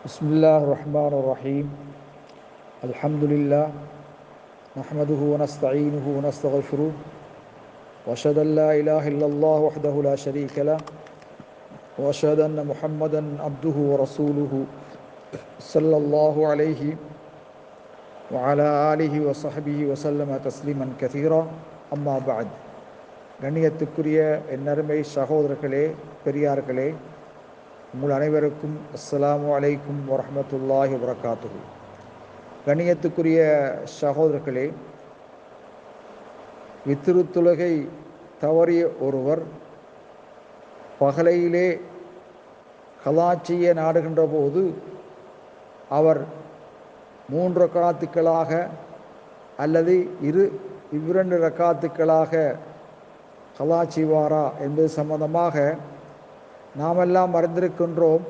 بسم الله الرحمن الرحيم. الحمد لله نحمده ونستعينه ونستغفره وأشهد أن لا إله إلا الله وحده لا شريك له وأشهد أن محمدا عبده ورسوله صلى الله عليه وعلى آله وصحبه وسلم تسليما كثيرا. أما بعد. கண்ணியத்துக்குரிய என்னருமை சகோதரர்களே, பெரியார்களே, உங்கள் அனைவருக்கும் அஸ்ஸலாமு அலைக்கும் வரஹ்மத்துல்லாஹி வபரகாத்துஹு. கண்ணியத்துக்குரிய சகோதரர்களே, வித்ரு தொழுகை தவறிய ஒருவர் பகலையிலே கலா செய்ய நாடுகின்ற போது அவர் 3 ரக்காத்துக்களாக அல்லது 2 ரக்காத்துக்களாக கலா செய்வாரா என்பது சம்பந்தமாக நாமெல்லாம் அறிந்திருக்கின்றோம்.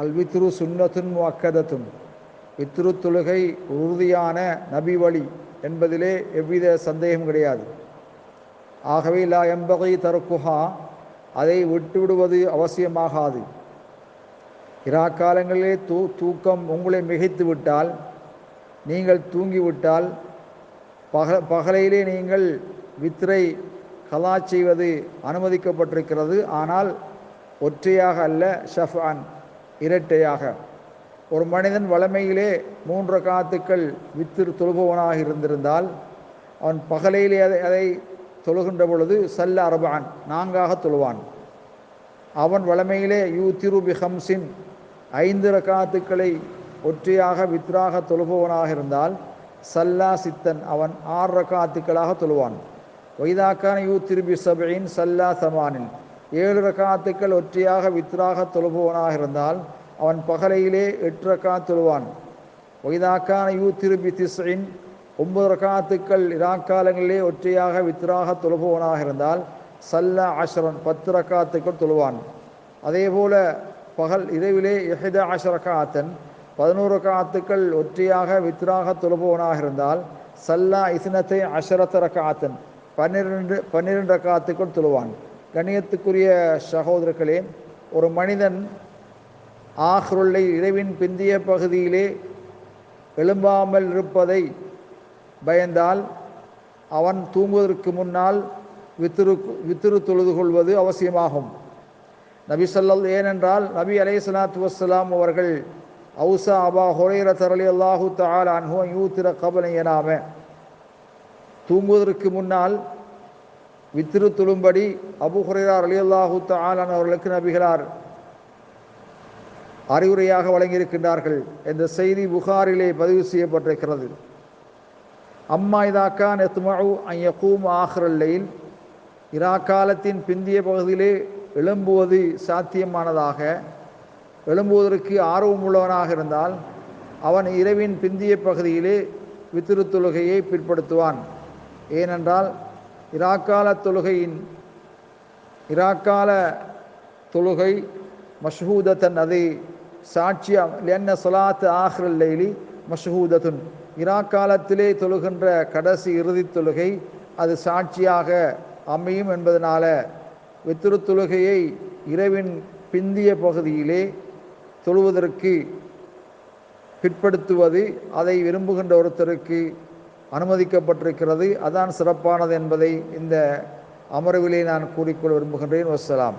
அல் வித்ரு சுன்னத்துன் முஅக்கதத்துன், வித்ரு தொழுகை உறுதியான நபி வழி என்பதிலே எவ்வித சந்தேகம் கிடையாது. ஆகவே லா யம்பகி தர்குஹா, அதை விட்டுவிடுவது அவசியமாகாது. இராக்காலங்களிலே தூக்கம் உங்களை மிகைத்து விட்டால், நீங்கள் தூங்கிவிட்டால், பகலையிலே நீங்கள் வித்ரை கலா செய்வது அனுமதிக்கப்பட்டிருக்கிறது. ஆனால் ஒற்றையாக அல்ல, ஷஃபான், இரட்டையாக. ஒரு மனிதன் வளமையிலே 3 ரக்காத்துக்கள் வித்ர் தொழுபவனாக இருந்திருந்தால், அவன் பகலையிலே அதை தொழுகின்ற பொழுது சல்ல அரபான், 4ஆக தொழுவான். அவன் வளமையிலே யூத்திரு பி ஹம்சின், 5 ரக்காத்துக்களை ஒற்றையாக வித்ராக தொழுபவனாக இருந்தால் சல்லா சித்தன், அவன் 6 ரக்காத்துக்களாக தொழுவான். வைதாக்கான யூத்திரு பி சபீன் சல்லா தமானின், 7 ரக்காத்துக்கள் ஒற்றையாக வித்ராக தொழுபவனாக இருந்தால் அவன் பகலையிலே 8 ரக்காத் தொழுவான். வைதாக்கான யூத்திரு பி திஸ்இன், 9 ரக்காத்துக்கள் இராக்காலங்களிலே ஒற்றையாக வித்ராக தொழுபவனாக இருந்தால் சல்லா அஷ்ரன், 10 ரக்காத்துக்கள் தொழுவான். அதேபோல பகல் இரவிலே 11 ரக்காத்தன், 11 ரக்காத்துக்கள் ஒற்றையாக வித்ராக தொழுபவனாக இருந்தால் சல்லா இஸ்னத்தை அஷரத்த ரக்காத்தன், 12 ரக்காத்துக்கள் தொழுவான். கண்ணியத்துக்குரிய சகோதரர்களே, ஒரு மனிதன் ஆஹ்ருல்லை, இரவின் பிந்திய பகுதியிலே எழும்பாமல் இருப்பதை பயந்தால் அவன் தூங்குவதற்கு முன்னால் வித்ரு தொழுது கொள்வது அவசியமாகும். ஏனென்றால் நபி அலைஹிஸ்ஸலாத்து வஸ்ஸலாம் அவர்கள் அவுசா அபா ஹுரைரா ரலியல்லாஹு தஆலா அன்ஹு யூத்திர கப்ல யனாம, தூங்குவதற்கு முன்னால் வித்ரு தொழும்படி அபூ ஹுரைரா ரலியல்லாஹு தஆலா அவர்களுக்கு நபிகளார் அறிவுரையாக வழங்கியிருக்கின்றார்கள் என்ற செய்தி புகாரிலே பதிவு செய்யப்பட்டிருக்கிறது. அம்மா இதாக்கான் எத்மஉ அன் யகூம் ஆஹிரல் லைல், இராக்காலத்தின் பிந்திய பகுதியிலே எழும்புவது சாத்தியமானதாக, எழும்புவதற்கு ஆர்வம் உள்ளவனாக இருந்தால் அவன் இரவின் பிந்திய பகுதியிலே வித்ரு தொழுகையை பிற்படுத்துவான். ஏனென்றால் இராக்கால தொழுகை மஷ்ஹூதத்தன், அதை சாட்சியம் லென்ன சொலாத்து ஆஹ்ரல் லைலி மஷ்ஹூதத்துன், இராக்காலத்திலே தொழுகின்ற கடைசி இறுதி தொழுகை அது சாட்சியாக அமையும் என்பதனால வித்ரு தொழுகையை இரவின் பிந்திய பகுதியிலே தொழுவதற்கு பிற்படுத்துவது அதை விரும்புகின்ற ஒருத்தருக்கு அனுமதிக்கப்பட்டிருக்கிறது. அதான் சிறப்பானது என்பதை இந்த அமர்விலே நான் கூறிக்கொள்ள விரும்புகின்றேன். வஸ்ஸலாம்.